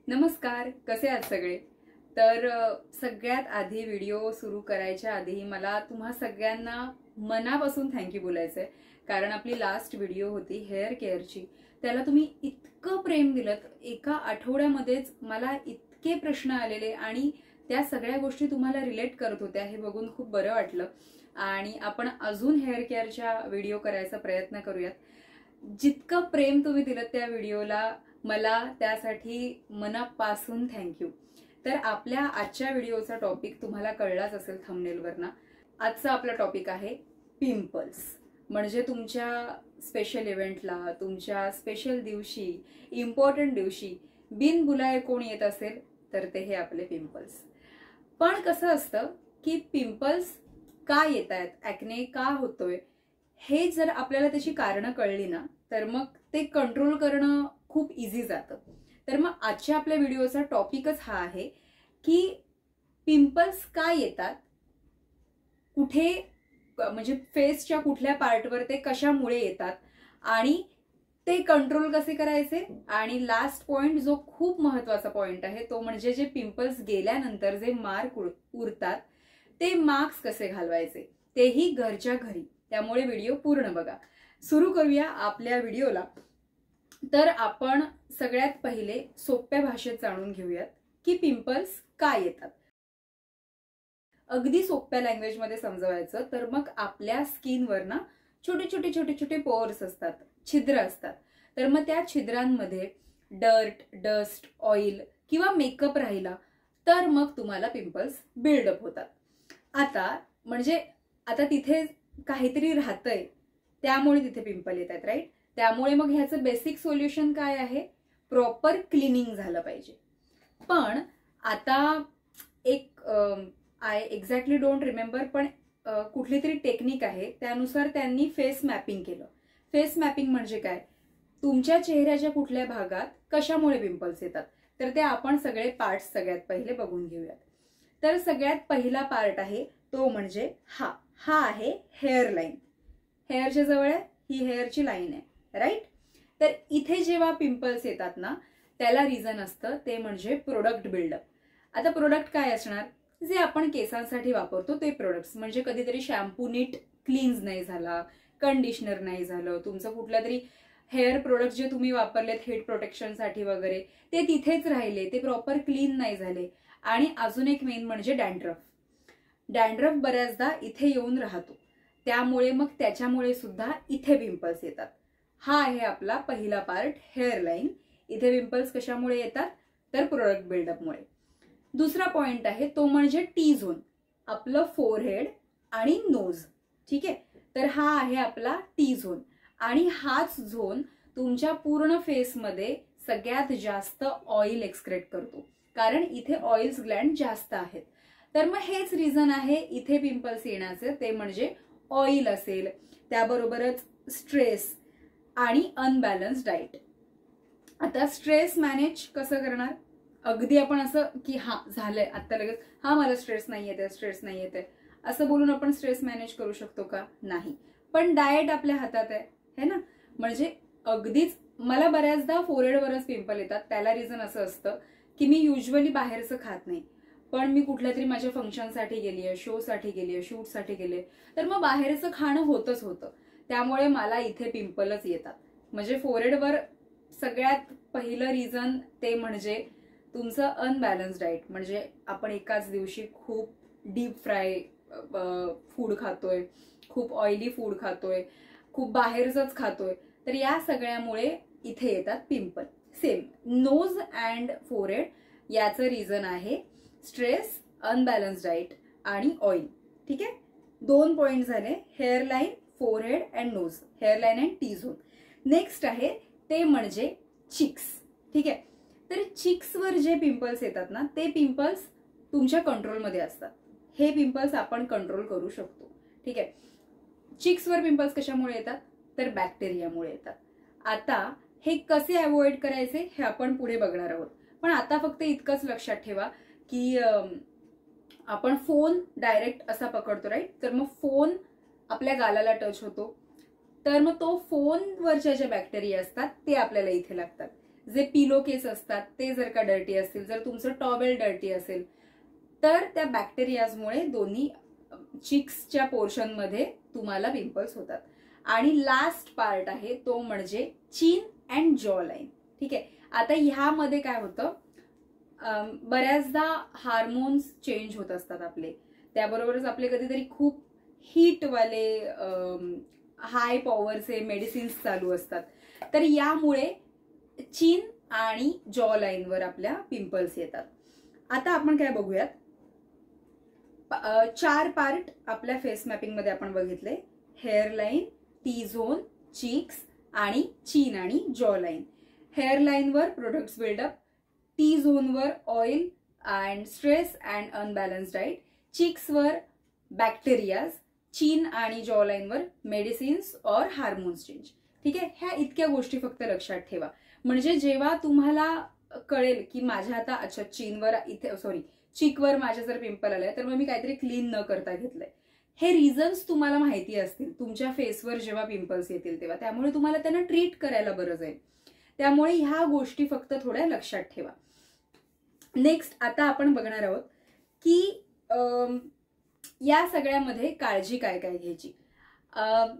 नमस्कार, कसे आहात सगळे? तर सगळ्यात आधी व्हिडिओ सुरू करायच्या आधी मला तुम्हा सगळ्यांना मनापासून थँक्यू बोलायचंय, कारण आपली लास्ट व्हिडिओ होती हेअर केअरची. त्याला तुम्ही इतकं प्रेम दिलं, एका आठवड्यामध्येच मला इतके प्रश्न आलेले आणि त्या सगळ्या गोष्टी तुम्हाला रिलेट करत होत्या, हे बघून खूप बरं वाटलं. आणि आपण अजून हेअर केअरच्या व्हिडिओ करायचा प्रयत्न करूयात. जितकं प्रेम तुम्ही दिलं त्या व्हिडिओला, मला त्यासाठी मनापासून थँक्यू. तर आपल्या आजच्या व्हिडिओचा टॉपिक तुम्हाला कळलाच असेल थंबनेलवरना. आजचा आपला टॉपिक आहे पिंपल्स. म्हणजे तुमच्या स्पेशल इव्हेंटला, तुमच्या स्पेशल दिवशी, इम्पॉर्टंट दिवशी बिनबुलाये कोण येत असेल तर ते हे आपले पिंपल्स. पण कसं असतं की पिंपल्स का येत आहेत, ॲक्ने का होतोय, हे जर आपल्याला त्याची कारणं कळली ना तर मग ते कंट्रोल करणं खूप इझी जातं. तर मग आजच्या आपल्या व्हिडिओचा टॉपिकच हा आहे की पिंपल्स का येतात, कुठे, म्हणजे फेसच्या कुठल्या पार्टवर ते कशामुळे येतात आणि ते कंट्रोल कसे करायचे. आणि लास्ट पॉइंट जो खूप महत्वाचा पॉइंट आहे तो म्हणजे जे पिंपल्स गेल्यानंतर जे मार्क उरतात ते मार्क्स कसे घालवायचे, तेही घरच्या घरी. त्यामुळे व्हिडिओ पूर्ण बघा. सुरू करूया आपल्या व्हिडिओला. तर आपण सगळ्यात पहिले सोप्या भाषेत जाणून घेऊयात की पिंपल्स का येतात. अगदी सोप्या लँग्वेजमध्ये समजवायचं तर मग आपल्या स्किनवर ना छोटे छोटे छोटे छोटे पोअर्स असतात, छिद्र असतात. तर मग त्या छिद्रांमध्ये डर्ट, डस्ट, ऑइल किंवा मेकअप राहिला तर मग तुम्हाला पिंपल्स बिल्डअप होतात. आता तिथे काहीतरी राहतंय त्यामुळे तिथे पिंपल येत आहेत, राईट. त्यामुळे मग ह्याचं बेसिक सोल्युशन काय आहे, प्रॉपर क्लिनिंग झालं पाहिजे. पण आता एक आय एक्झॅक्टली डोंट रिमेंबर, पण कुठली तरी टेक्निक आहे त्यानुसार त्यांनी फेस मॅपिंग केलं. फेस मॅपिंग म्हणजे काय, तुमच्या चेहऱ्याच्या कुठल्या भागात कशामुळे पिंपल्स येतात तर ते आपण सगळे पार्ट्स सगळ्यात पहिले बघून घेऊयात. तर सगळ्यात पहिला पार्ट आहे तो म्हणजे हा आहे हेअर लाईन. हेअरच्या जवळ आहे, ही हेअरची लाईन आहे, राईट. तर इथे जेव्हा पिंपल्स येतात ना त्याला रिझन असतं ते म्हणजे प्रोडक्ट बिल्डअप. आता प्रोडक्ट काय असणार, जे आपण केसांसाठी वापरतो ते प्रोडक्ट्स. म्हणजे कधीतरी शॅम्पू नीट क्लीन्स नाही झाला, कंडिशनर नाही झालं, तुमचं कुठला तरी हेअर प्रोडक्ट जे तुम्ही वापरलेत हीट प्रोटेक्शनसाठी वगैरे ते तिथेच राहिले, ते प्रॉपर क्लीन नाही झाले. आणि अजून एक मेन म्हणजे डॅन्ड्रफ बऱ्याचदा इथे येऊन राहतो, त्यामुळे मग त्याच्यामुळे सुद्धा इथे पिंपल्स येतात. हा आहे आपला पहिला पार्ट, हेअर लाईन. इथे पिंपल्स कशामुळे येतात तर प्रोडक्ट बिल्डअपमुळे. दुसरा पॉइंट आहे तो म्हणजे टी झोन, आपलं फोरहेड आणि नोज. ठीक आहे, तर हा आहे आपला टी झोन. आणि हाच झोन तुमच्या पूर्ण फेसमध्ये सगळ्यात जास्त ऑइल एक्सक्रेट करतो, कारण इथे ऑइल्स ग्लँड जास्त आहेत. तर मग हेच रिझन आहे इथे पिंपल्स येण्याचे, ते म्हणजे ऑइल असेल, त्याबरोबरच स्ट्रेस आणि अनबॅलन्स डाएट. आता स्ट्रेस मॅनेज कसं करणार, अगदी आपण असं की झालंय आता लगेच मला स्ट्रेस नाही येते असं बोलून आपण स्ट्रेस मॅनेज करू शकतो का, नाही. पण डाएट आपल्या हातात आहे ना. म्हणजे अगदीच मला बऱ्याचदा फोरहेडवरच पिंपल येतात. त्याला रिझन असं असतं की मी युजली बाहेरचं खात नाही, पण मी कुठल्या तरी माझ्या फंक्शनसाठी गेलीये, शोसाठी गेलीये, शूटसाठी गेले, तर मग बाहेरचं खाणं होतच होतं, त्यामुळे मला इथे पिंपलच येतात. म्हणजे फोरहेडवर सगळ्यात पहिलं रिझन ते म्हणजे तुमचं अनबॅलन्स डाएट. म्हणजे आपण एकाच दिवशी खूप डीप फ्राय फूड खातोय, खूप ऑइली फूड खातोय, खूप बाहेरच खातोय, तर या सगळ्यामुळे इथे येतात pimple. Same nose and forehead याचं रिझन आहे स्ट्रेस, अनबॅलन्स डाएट आणि ऑइल. ठीक आहे, 2 पॉइंट झाले, hair line, forehead and nose, hair line and T zone. Next आहे ते म्हणजे चिक्स. ठीक आहे, तर चिक्सवर जे पिंपल्स येतात ना ते पिंपल्स तुमच्या कंट्रोलमध्ये असतात. हे पिंपल्स आपण कंट्रोल करू शकतो. ठीक आहे, चिक्सवर पिंपल्स कशामुळे येतात तर बॅक्टेरियामुळे येतात. आता हे कसे अवॉइड करायचे हे आपण पुढे बघणार आहोत. पण आता फक्त इतकंच लक्षात ठेवा की आपण फोन डायरेक्ट असा पकडतो, राईट. तर मग फोन आपल्या गालाला टच होतो, तर मग तो फोनवरच्या ज्या बॅक्टेरिया असतात ते आपल्याला इथे लागतात. जे पिलो केस असतात ते जर का डर्टी असतील, जर तुमचं टॉवेल डर्टी असेल, तर त्या बॅक्टेरियाजमुळे दोन्ही चिक्सच्या पोर्शनमध्ये तुम्हाला पिंपल्स होतात. आणि लास्ट पार्ट आहे तो म्हणजे चीन अँड जॉ लाईन. ठीक आहे. आता ह्यामध्ये काय होतं, बऱ्याचदा हार्मोन्स चेंज होत असतात आपले, त्याबरोबरच आपले कधीतरी खूप हीटवाले हाय पॉवरचे मेडिसिन्स चालू असतात, तर यामुळे चीन आणि जॉ लाईनवर आपल्या पिंपल्स येतात. आता आपण काय बघूयात, 4 पार्ट आपल्या फेस मॅपिंग मध्ये आपण बघितले, हेअरलाईन, टी झोन, चीक्स आणि चीन आणि जॉ लाईन. हेअरलाईनवर प्रोडक्ट्स बिल्डअप, टी झोनवर oil and stress and unbalance diet, चिक्सवर बॅक्टेरियाज, चीन आणि जॉ लाईनवर मेडिसिन्स और हार्मोन्स चेंज. ठीक आहे. ह्या इतक्या गोष्टी फक्त लक्षात ठेवा, म्हणजे जेव्हा तुम्हाला कळेल की माझ्या आता अच्छा चीनवर इथे चीकवर माझ्या जर पिंपल आलाय तर मग मी काहीतरी क्लीन न करता घेतलंय, हे रिझन्स तुम्हाला माहिती असतील तुमच्या फेसवर जेव्हा पिंपल्स येतील तेव्हा, त्यामुळे तुम्हाला त्यांना ट्रीट करायला बरं जाईल. त्यामुळे ह्या गोष्टी फक्त थोड्या लक्षात ठेवा. नेक्स्ट आता आपण बघणार आहोत की या सगळ्यामध्ये काळजी काय काय घ्यायची.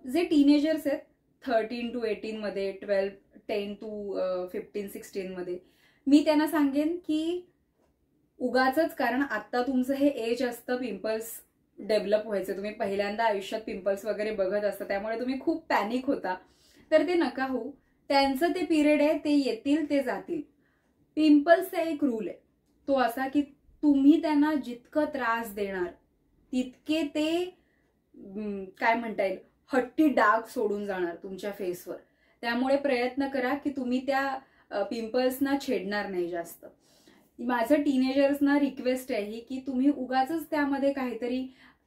जे टीनेजर्स आहेत 13 to 18 मध्ये, 10 to 15, 16 मध्ये, मी त्यांना सांगेन की उगाचच, कारण आता तुमचं हे एज असतं पिंपल्स डेव्हलप व्हायचं, तुम्ही पहिल्यांदा आयुष्यात पिंपल्स वगैरे बघत असता, त्यामुळे तुम्ही खूप पॅनिक होता, तर ते नका होऊ. त्यांचं ते पिरियड आहे, ते येतील ते जातील. पिंपल्सचा एक रूल आहे तो असा की तुम्ही त्यांना जितकं त्रास देणार तितके ते काय म्हणता येईल हट्टी डाग सोडून जाणार तुमच्या फेसवर. त्यामुळे प्रयत्न करा की तुम्ही त्या पिंपल्सना छेडणार नाही जास्त. माझं टीनेजर्सना रिक्वेस्ट आहे ही की तुम्ही उगाचच त्यामध्ये काहीतरी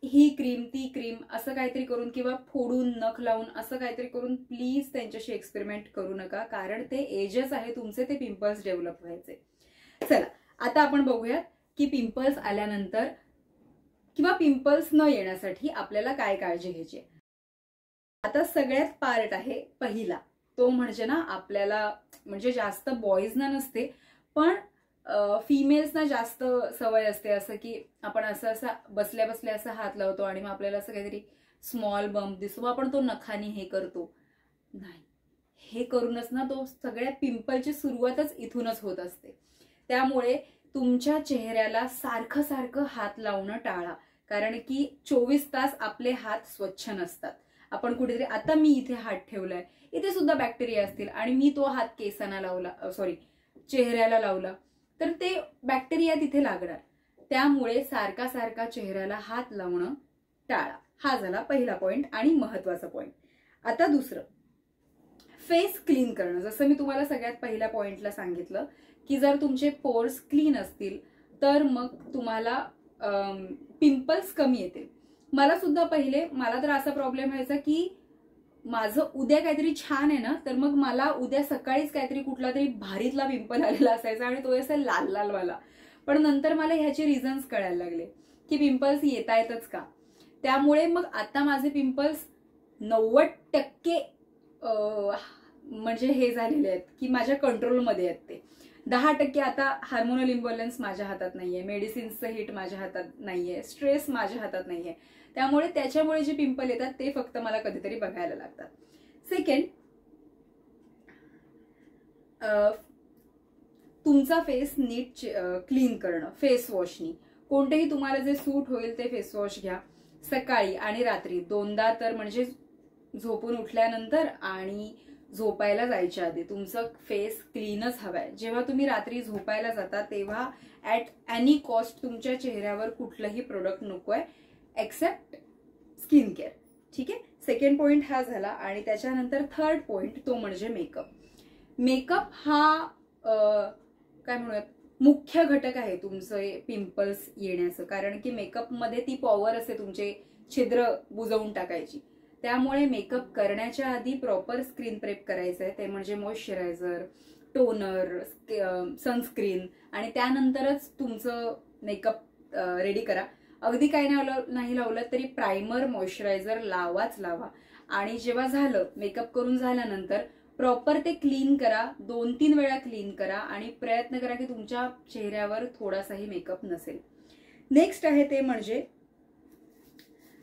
ही क्रीम ती क्रीम असं काहीतरी करून किंवा फोडून नख लावून असं काहीतरी करून प्लीज त्यांच्याशी एक्सपेरिमेंट करू नका, कारण ते एजेस आहे तुमचे, ते पिंपल्स डेव्हलप व्हायचे. चला आता आपण बघूयात की पिंपल्स आल्यानंतर किंवा पिंपल्स न येण्यासाठी आपल्याला काय काळजी घ्यायची. आता सगळ्यात पार्ट आहे पहिला, तो म्हणजे ना आपल्याला, म्हणजे जास्त बॉईजना नसते पण फिमेल्सना जास्त सवय असते असं की आपण असं असं बसल्या बसल्या असं हात लावतो आणि मग आपल्याला असं काहीतरी स्मॉल बम्प दिसतो, मग आपण तो नखाने हे करतो. नाही, हे करूनच ना तो सगळ्या पिंपलची सुरुवातच इथूनच होत असते. त्यामुळे तुमच्या चेहऱ्याला सारखं सारखं हात लावणं टाळा, कारण की 24 तास आपले हात स्वच्छ नसतात. आपण कुठेतरी, आता मी इथे हात ठेवलाय, इथे सुद्धा बॅक्टेरिया असतील आणि मी तो हात केसांना लावला, चेहऱ्याला लावला, तर ते बॅक्टेरिया तिथे लागणार. त्यामुळे सारखा सारखा चेहऱ्याला हात लावणं टाळा. हा झाला पहिला पॉइंट आणि महत्वाचा पॉइंट. आता दुसरं, फेस क्लीन करणं. जसं मी तुम्हाला सगळ्यात पहिल्या पॉइंटला सांगितलं की जर तुमचे पोर्स क्लीन असतील तर मग तुम्हाला पिंपल्स कमी येतील. मला सुद्धा पहिले, मला तर असा प्रॉब्लेम व्हायचा की माझं उद्या काहीतरी छान आहे ना, तर मग मला उद्या सकाळीच काहीतरी कुठला तरी भारीतला पिंपल आलेला असायचा आणि तो असा लाल लाल वाला. पण नंतर मला ह्याचे रिझन्स कळायला लागले की पिंपल्स येतायतच का. त्यामुळे मग आता माझे पिंपल्स 90% म्हणजे हे झालेले आहेत की माझ्या कंट्रोलमध्ये आहेत. ते 10% आता हार्मोनल इम्बॅलन्स माझ्या हातात नाहीये, मेडिसिन्सचं हिट माझ्या हातात नाहीये, स्ट्रेस माझ्या हातात नाहीये. त्यामुळे त्याच्यामुळे जे पिंपल येतात ते फक्त मला कधीतरी बघायला लागतात. सेकंड, तुमचा फेस नीट क्लीन करणं फेस वॉशनी. कोणतेही तुम्हाला जे सूट होईल ते फेस वॉश घ्या. सकाळी आणि रात्री 2दा, तर म्हणजे झोपून उठल्यानंतर आणि झोपायला जायच्या आधी तुमचं फेस क्लीनच हवाय. जेव्हा तुम्ही रात्री झोपायला जाता तेव्हा ऍट एनी कॉस्ट तुमच्या चेहऱ्यावर कुठलंही प्रोडक्ट नकोय एक्सेप्ट स्किन केअर. ठीक आहे. सेकंड पॉइंट हा झाला. आणि त्याच्यानंतर थर्ड पॉइंट तो म्हणजे मेकअप. मेकअप हा काय म्हणूयात मुख्य घटक आहे तुमचं पिंपल्स येण्याचं, कारण की मेकअपमध्ये ती पॉवर असते तुमचे छिद्र बुजवून टाकायची. त्यामुळे मेकअप करण्याच्या आधी प्रॉपर स्किन प्रेप करायचं आहे, ते म्हणजे मॉइश्चरायझर, टोनर, सनस्क्रीन, आणि त्यानंतरच तुमचं मेकअप रेडी करा. अगदी काही नाही लावलं तरी प्रायमर मॉइश्चरायझर लावाच लावा. आणि जेव्हा झालं मेकअप करून झाल्यानंतर प्रॉपर ते क्लीन करा, 2-3 वेळा क्लीन करा आणि प्रयत्न करा की तुमच्या चेहऱ्यावर थोडासाही मेकअप नसेल. नेक्स्ट आहे ते म्हणजे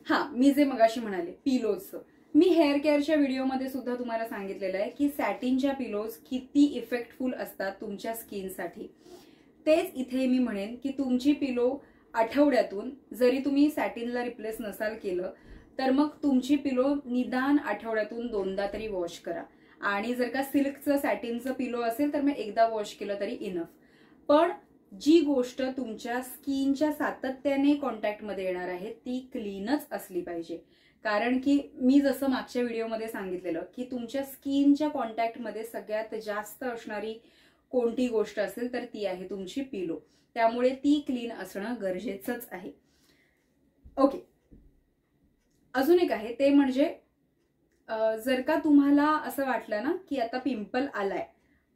मी जे मगाशी म्हणाले पिलोजचं. मी हेअर केअरच्या व्हिडिओमध्ये सुद्धा तुम्हाला सांगितलेलं आहे की सॅटिनच्या पिलोज किती इफेक्टफुल असतात तुमच्या स्किनसाठी. तेच इथे मी म्हणेन की तुमची पिलो आठवड्यातून, जरी तुम्ही सॅटिनला रिप्लेस नसाल केलं तर मग तुमची पिलो निदान आठवड्यातून 2दा तरी वॉश करा. आणि जर का सिल्कचं सॅटिनचं पिलो असेल तर मग एकदा वॉश केलं तरी इनफ. पण जी गोष्ट तुमच्या स्किनच्या सातत्याने कॉन्टॅक्टमध्ये येणार आहे ती क्लीनच असली पाहिजे. कारण की मी जसं मागच्या व्हिडिओमध्ये सांगितलेलं की तुमच्या स्किनच्या कॉन्टॅक्टमध्ये सगळ्यात जास्त असणारी कोणती गोष्ट असेल तर ती आहे तुमची पिलो. त्यामुळे ती क्लीन असणं गरजेचंच आहे. ओके, अजून एक आहे ते म्हणजे जर का तुम्हाला असं वाटलं ना की आता पिंपल आलाय,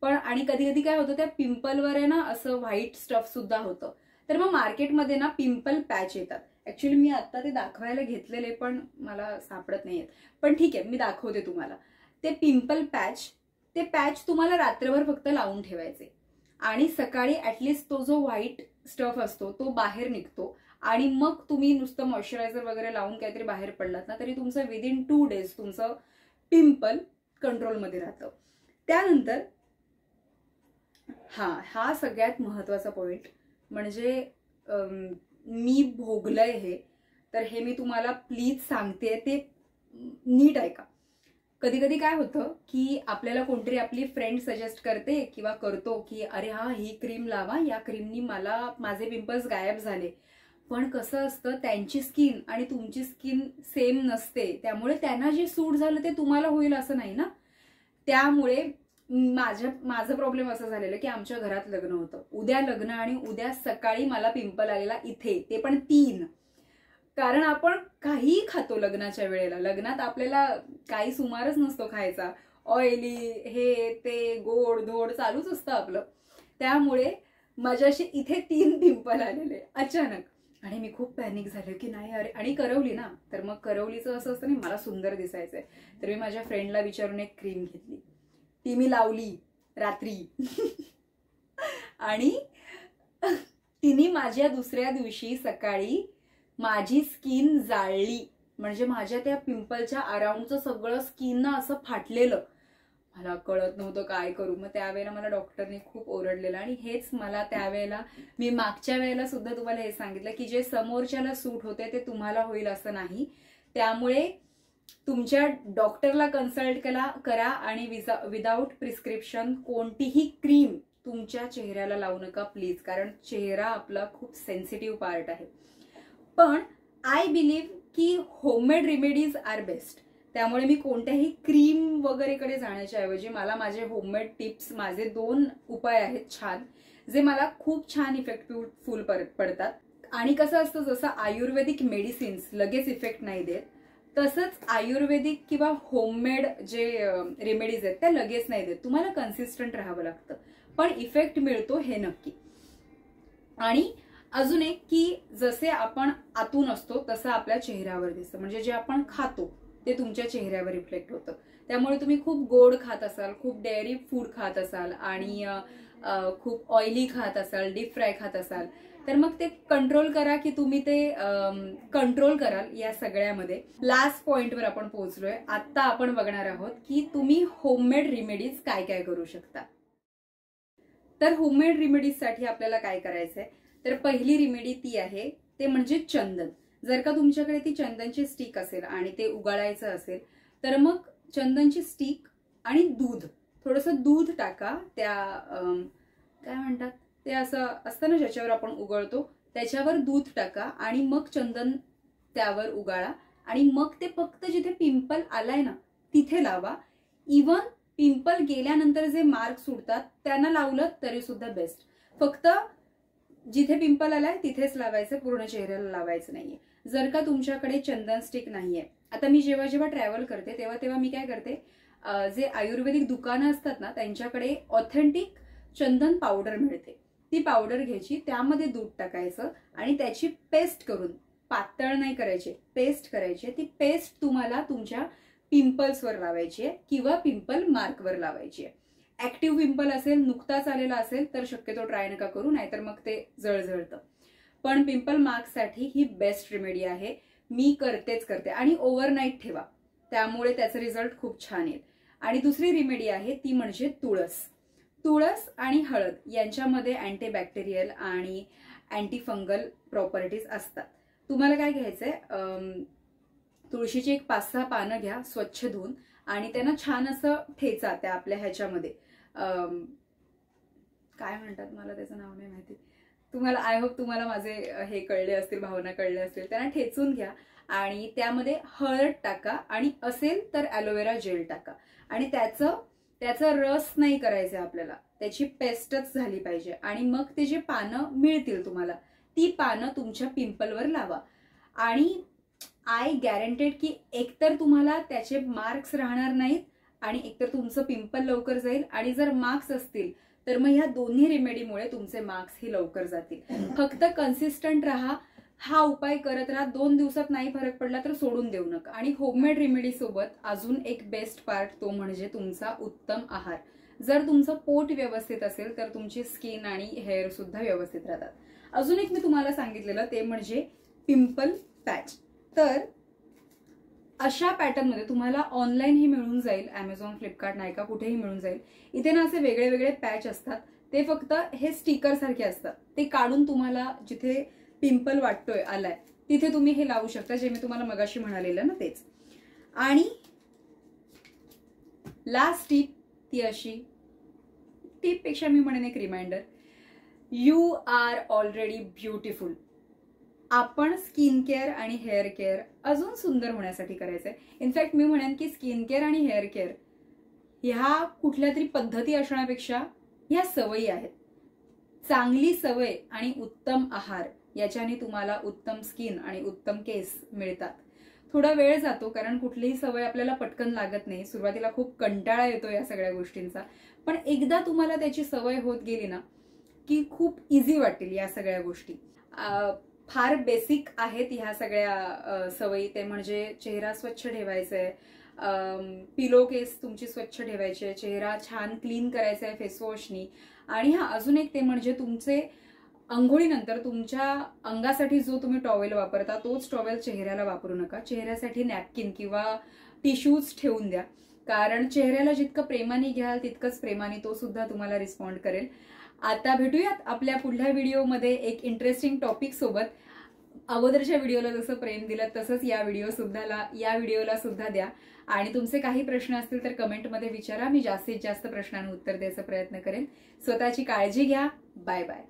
पण आणि कधी कधी काय होतं त्या पिंपलवर आहे ना असं व्हाईट स्टफ सुद्धा होतं, तर मग मार्केटमध्ये ना पिंपल पॅच येतात. ऍक्च्युली मी आता ते दाखवायला घेतलेले पण मला सापडत नाहीयेत, पण ठीक आहे मी दाखवते तुम्हाला. ते पिंपल पॅच, ते पॅच तुम्हाला रात्रभर फक्त लावून ठेवायचे आणि सकाळी ऍटलिस्ट तो जो व्हाईट स्टफ असतो तो बाहेर निघतो आणि मग तुम्ही नुसतं मॉइश्चरायझर वगैरे लावून काहीतरी बाहेर पडलात ना तरी तुमचं विदिन 2 days तुमचं पिंपल कंट्रोलमध्ये राहतं. त्यानंतर हा सगळ्यात महत्वाचा पॉइंट म्हणजे मी भोगलंय हे, तर हे मी तुम्हाला प्लीज सांगते, ते नीट ऐका. कधी कधी काय होतं की आपल्याला कोणतरी आपली फ्रेंड सजेस्ट करते किंवा करतो की अरे ही क्रीम लावा, या क्रीमनी माझे पिंपल्स गायब झाले. पण कसं असतं त्यांची स्किन आणि तुमची स्किन सेम नसते, त्यामुळे त्यांना जे सूट झालं ते तुम्हाला होईल असं नाही ना. त्यामुळे माझं प्रॉब्लेम असं झालेलं की आमच्या घरात लग्न होतं, उद्या लग्न आणि उद्या सकाळी मला पिंपल आलेला इथे, ते पण 3. कारण आपण काही खातो लग्नाच्या वेळेला, लग्नात आपल्याला काही सुमारच नसतो खायचा, ऑइली हे ते गोड धोड चालूच असतं आपलं. त्यामुळे माझ्याशी इथे 3 पिंपल आलेले अचानक आणि मी खूप पॅनिक झाले की नाही अरे, आणि करवली ना, तर मग करवलीचं असं असतं नाही मला सुंदर दिसायचंय, तर मी माझ्या फ्रेंडला विचारून एक क्रीम घेतली, ती मी लावली रात्री आणि तिने माझ्या दुसऱ्या दिवशी सकाळी माझी स्किन जाळली. म्हणजे माझ्या त्या पिंपलच्या अराउंडचं सगळं स्किन ना असं फाटलेलं. मला कळत नव्हतं काय करू. मग त्यावेळेला मला डॉक्टरने खूप ओरडलेलं आणि हेच मला त्यावेळेला, मी मागच्या वेळेला सुद्धा तुम्हाला हे सांगितलं की जे समोरच्याला सूट होते ते तुम्हाला होईल असं नाही. त्यामुळे तुमच्या डॉक्टरला कन्सल्ट करा आणि विदाउट प्रिस्क्रिप्शन कोणतीही क्रीम तुमच्या चेहऱ्याला लावू नका प्लीज, कारण चेहरा आपला खूप सेन्सिटिव्ह पार्ट आहे. पण आय बिलीव्ह की होममेड रेमेडीज आर बेस्ट. त्यामुळे मी कोणत्याही क्रीम वगैरेकडे जाण्याच्या ऐवजी मला माझे होममेड टिप्स, माझे 2 उपाय आहेत छान, जे मला खूप छान इफेक्टफुल पडतात. आणि कसं असतं, जसं आयुर्वेदिक मेडिसिन्स लगेच इफेक्ट नाही देत, तसंच आयुर्वेदिक किंवा होममेड जे रेमेडीज आहेत त्या लगेच नाही देत. तुम्हाला कन्सिस्टंट राहावं लागतं, पण इफेक्ट मिळतो हे नक्की. आणि अजून एक की जसे आपण आतून असतो तसं आपल्या चेहऱ्यावर दिसतं. म्हणजे जे आपण खातो ते तुमच्या चेहऱ्यावर रिफ्लेक्ट होतं. त्यामुळे तुम्ही खूप गोड खात असाल, खूप डेअरी फूड खात असाल आणि खूप ऑइली खात असाल, डीप फ्राय खात असाल, तर मग ते कंट्रोल करा की तुम्ही ते कंट्रोल कराल या सगळ्यामध्ये. लास्ट पॉइंटवर आपण पोहोचलोय. आता आपण बघणार आहोत की तुम्ही होममेड रेमेडीज काय काय करू शकता. तर होममेड रेमेडीजसाठी आपल्याला काय करायचंय, तर पहिली रेमेडी ती आहे ते म्हणजे चंदन. जर का तुमच्याकडे ती चंदनची स्टिक असेल आणि ते उगाळायचं असेल तर मग चंदनची स्टिक आणि दूध, थोडंसं दूध टाका, त्या काय म्हणतात ते असं असतं ना ज्याच्यावर आपण उगळतो त्याच्यावर दूध टाका आणि मग चंदन त्यावर उगाळा आणि मग ते फक्त जिथे पिंपल आलाय ना तिथे लावा. इवन पिंपल गेल्यानंतर जे मार्क सुटतात त्यांना लावलं तरी सुद्धा बेस्ट. फक्त जिथे पिंपल आलाय तिथेच लावायचं, पूर्ण चेहऱ्याला लावायचं नाहीये. जर का तुमच्याकडे चंदन स्टिक नाहीये, आता मी जेव्हा जेव्हा ट्रॅव्हल करते तेव्हा मी काय करते, जे आयुर्वेदिक दुकानं असतात ना त्यांच्याकडे ऑथेंटिक चंदन पावडर मिळते, ती पावडर घ्यायची, त्यामध्ये दूध टाकायचं आणि त्याची पेस्ट करून, पातळ नाही करायची, पेस्ट करायची. ती पेस्ट तुम्हाला तुमच्या पिंपल्सवर लावायची आहे किंवा पिंपल मार्कवर लावायची आहे. ऍक्टिव्ह पिंपल असेल, नुकताच आलेला असेल तर शक्यतो ट्राय नका करू, नाहीतर मग ते जळजळतं. पण पिंपल मार्क्ससाठी ही बेस्ट रेमेडी आहे. मी करतेच करते आणि ओव्हरनाईट ठेवा, त्यामुळे त्याचा रिझल्ट खूप छान येईल. आणि दुसरी रेमेडी आहे ती म्हणजे तुळस. तुळस आणि हळद यांच्यामध्ये अँटीबॅक्टेरियल आणि अँटी फंगल प्रॉपर्टीज असतात. तुम्हाला काय घ्यायचंय, तुळशीची एक 5-6 पानं घ्या स्वच्छ धुवून आणि त्यांना छान असं ठेचा त्या आपल्या ह्याच्यामध्ये, काय म्हणतात मला त्याचं नाव नाही माहिती, तुम्हाला आय होप तुम्हाला माझे हे कळले असतील, भावना कळले असतील. त्यांना ठेचून घ्या आणि त्यामध्ये हळद टाका आणि असेल तर ॲलोवेरा जेल टाका आणि त्याचा रस नाही करायचा आपल्याला, त्याची पेस्टच झाली पाहिजे. आणि मग ते जे पानं मिळतील तुम्हाला, ती पानं तुमच्या पिंपलवर लावा आणि आय गॅरंटेड की एकतर तुम्हाला त्याचे मार्क्स राहणार नाहीत आणि एकतर तुमचं पिंपल लवकर जाईल. आणि जर मार्क्स असतील तर मग ह्या दोन्ही रेमेडीमुळे तुमचे मार्क्स ही लवकर जातील. फक्त कन्सिस्टंट राहा, हा उपाय करत राहा. 2 दिवसात नाही फरक पडला तर सोडून देऊ नका. आणि होममेड रेमेडी सोबत अजून एक बेस्ट पार्ट, तो म्हणजे तुमचा उत्तम आहार. जर तुमचं पोट व्यवस्थित असेल तर तुमची स्किन आणि हेअर सुद्धा व्यवस्थित राहतात. अजून एक मी तुम्हाला सांगितलेलं ते म्हणजे पिंपल पॅच. तर अशा पॅटर्नमध्ये तुम्हाला ऑनलाईनही मिळून जाईल, अमेझॉन, फ्लिपकार्ट, नायका कुठेही मिळून जाईल. इथे ना असे वेगळे वेगळे पॅच असतात, ते फक्त हे स्टिकर सारखे असतात. ते काढून तुम्हाला जिथे पिंपल वाटतोय आलाय तिथे तुम्ही हे लावू शकता, जे मी तुम्हाला मगाशी म्हणालेलं ना तेच. आणि लास्ट टिप ती अशी, टिपपेक्षा मी म्हणेन एक reminder, you are already beautiful. आपण स्किन केअर आणि हेअर केअर अजून सुंदर होण्यासाठी करायचंय. इनफॅक्ट मी म्हणेन की स्किन केअर आणि हेअर केअर ह्या कुठल्या तरी पद्धती असण्यापेक्षा ह्या सवयी आहेत. चांगली सवय आणि उत्तम आहार याच्याने तुम्हाला उत्तम स्किन आणि उत्तम केस मिळतात. थोडा वेळ जातो कारण कुठलीही सवय आपल्याला पटकन लागत नाही. सुरुवातीला खूप कंटाळा येतो या सगळ्या गोष्टींचा, पण एकदा तुम्हाला त्याची सवय होत गेली ना की खूप इझी वाटेल या सगळ्या गोष्टी. फार बेसिक आहेत ह्या सगळ्या सवयी. ते म्हणजे चेहरा स्वच्छ ठेवायचा आहे, पिलो केस तुमची स्वच्छ ठेवायची आहे, चेहरा छान क्लीन करायचा आहे फेसवॉशनी. आणि हा अजून एक ते म्हणजे तुमचे अंघोळीनंतर तुमच्या अंगासाठी जो तुम्ही टॉवेल वापरता तोच टॉवेल चेहऱ्याला वापरू नका. चेहऱ्यासाठी नॅपकिन किंवा टिश्यूज ठेवून द्या, कारण चेहऱ्याला जितकं प्रेमाने घ्याल तितकंच प्रेमाने तो सुद्धा तुम्हाला रिस्पॉन्ड करेल. आता भेटूयात आपल्या पुढल्या व्हिडिओमध्ये एक इंटरेस्टिंग टॉपिक सोबत. अगोदरच्या व्हिडिओला जसं प्रेम दिलं तसंच या व्हिडिओला सुद्धा द्या. आणि तुमचे काही प्रश्न असतील तर कमेंटमध्ये विचारा, मी जास्तीत जास्त प्रश्नांना उत्तर द्यायचा प्रयत्न करेन. स्वतःची काळजी घ्या. Bye bye.